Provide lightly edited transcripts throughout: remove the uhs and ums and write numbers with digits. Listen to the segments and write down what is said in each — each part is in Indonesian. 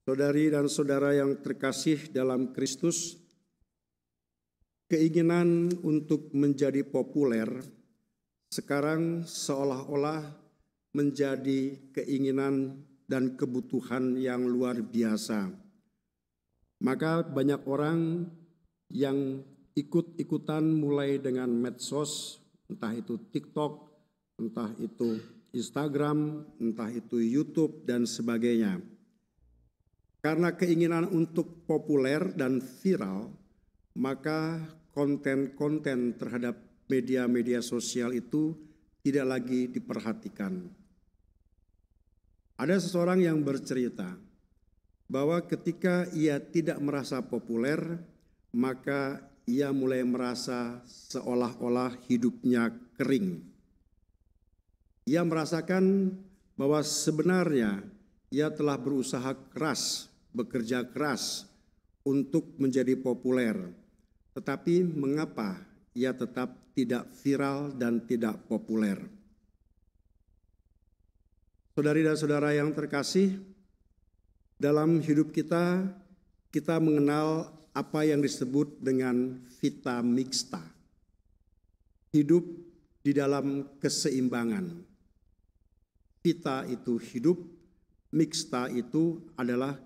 Saudari dan saudara yang terkasih dalam Kristus, keinginan untuk menjadi populer sekarang seolah-olah menjadi keinginan dan kebutuhan yang luar biasa. Maka banyak orang yang ikut-ikutan mulai dengan medsos, entah itu TikTok, entah itu Instagram, entah itu YouTube dan sebagainya. Karena keinginan untuk populer dan viral, maka konten-konten terhadap media-media sosial itu tidak lagi diperhatikan. Ada seseorang yang bercerita bahwa ketika ia tidak merasa populer, maka ia mulai merasa seolah-olah hidupnya kering. Ia merasakan bahwa sebenarnya ia telah berusaha keras, bekerja keras untuk menjadi populer. Tetapi mengapa ia tetap tidak viral dan tidak populer? Saudari dan saudara yang terkasih, dalam hidup kita, kita mengenal apa yang disebut dengan vita mixta. Hidup di dalam keseimbangan. Vita itu hidup, mixta itu adalah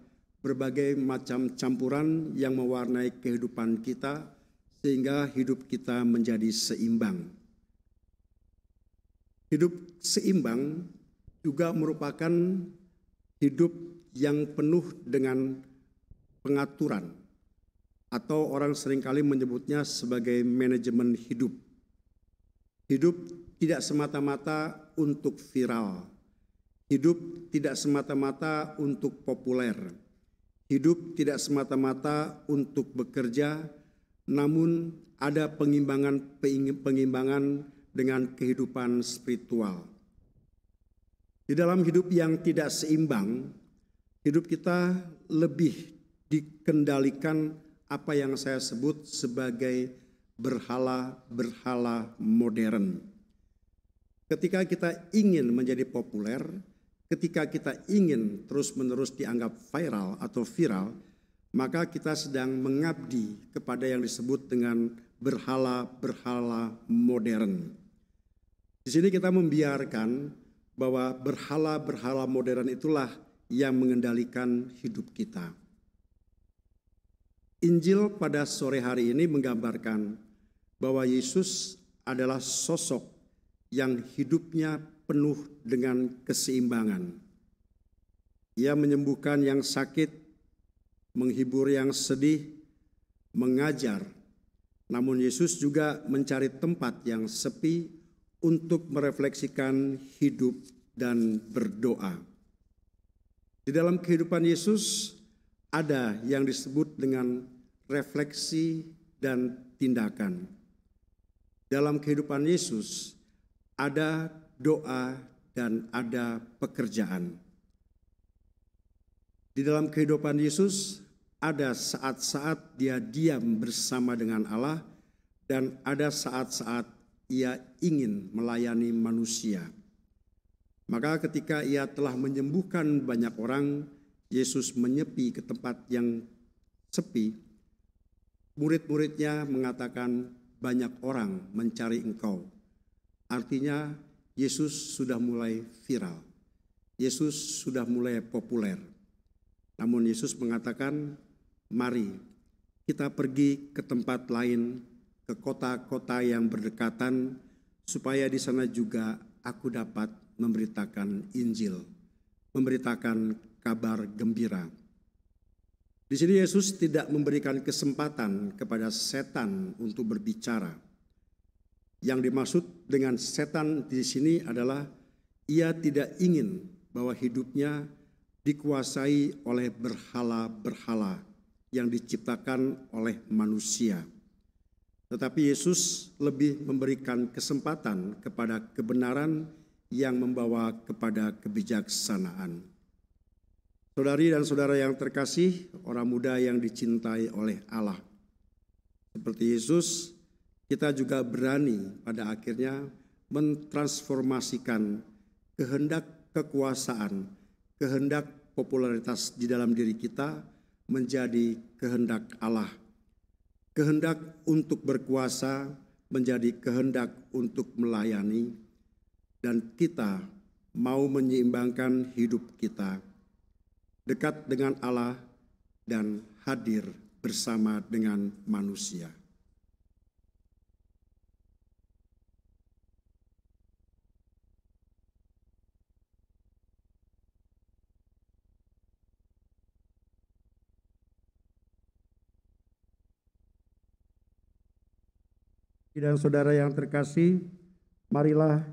berbagai macam campuran yang mewarnai kehidupan kita sehingga hidup kita menjadi seimbang. Hidup seimbang juga merupakan hidup yang penuh dengan pengaturan atau orang seringkali menyebutnya sebagai manajemen hidup. Hidup tidak semata-mata untuk viral. Hidup tidak semata-mata untuk populer. Hidup tidak semata-mata untuk bekerja, namun ada pengimbangan dengan kehidupan spiritual. Di dalam hidup yang tidak seimbang, hidup kita lebih dikendalikan apa yang saya sebut sebagai berhala-berhala modern. Ketika kita ingin menjadi populer, ketika kita ingin terus-menerus dianggap viral atau viral, maka kita sedang mengabdi kepada yang disebut dengan berhala-berhala modern. Di sini kita membiarkan bahwa berhala-berhala modern itulah yang mengendalikan hidup kita. Injil pada sore hari ini menggambarkan bahwa Yesus adalah sosok yang hidupnya penuh dengan keseimbangan. Ia menyembuhkan yang sakit, menghibur yang sedih, mengajar. Namun Yesus juga mencari tempat yang sepi untuk merefleksikan hidup dan berdoa. Di dalam kehidupan Yesus ada yang disebut dengan refleksi dan tindakan. Dalam kehidupan Yesus ada doa dan ada pekerjaan. Di dalam kehidupan Yesus ada saat-saat dia diam bersama dengan Allah dan ada saat-saat ia ingin melayani manusia. Maka ketika ia telah menyembuhkan banyak orang, Yesus menyepi ke tempat yang sepi. Murid-muridnya mengatakan, banyak orang mencari engkau. Artinya Yesus sudah mulai viral. Yesus sudah mulai populer. Namun Yesus mengatakan, mari kita pergi ke tempat lain, ke kota-kota yang berdekatan, supaya di sana juga aku dapat memberitakan Injil, memberitakan kabar gembira. Di sini Yesus tidak memberikan kesempatan kepada setan untuk berbicara. Yang dimaksud dengan setan di sini adalah ia tidak ingin bahwa hidupnya dikuasai oleh berhala-berhala yang diciptakan oleh manusia. Tetapi Yesus lebih memberikan kesempatan kepada kebenaran yang membawa kepada kebijaksanaan. Saudari dan saudara yang terkasih, orang muda yang dicintai oleh Allah. Seperti Yesus, kita juga berani pada akhirnya mentransformasikan kehendak kekuasaan, kehendak popularitas di dalam diri kita menjadi kehendak Allah. Kehendak untuk berkuasa menjadi kehendak untuk melayani, dan kita mau menyeimbangkan hidup kita dekat dengan Allah dan hadir bersama dengan manusia. Dan saudara yang terkasih, marilah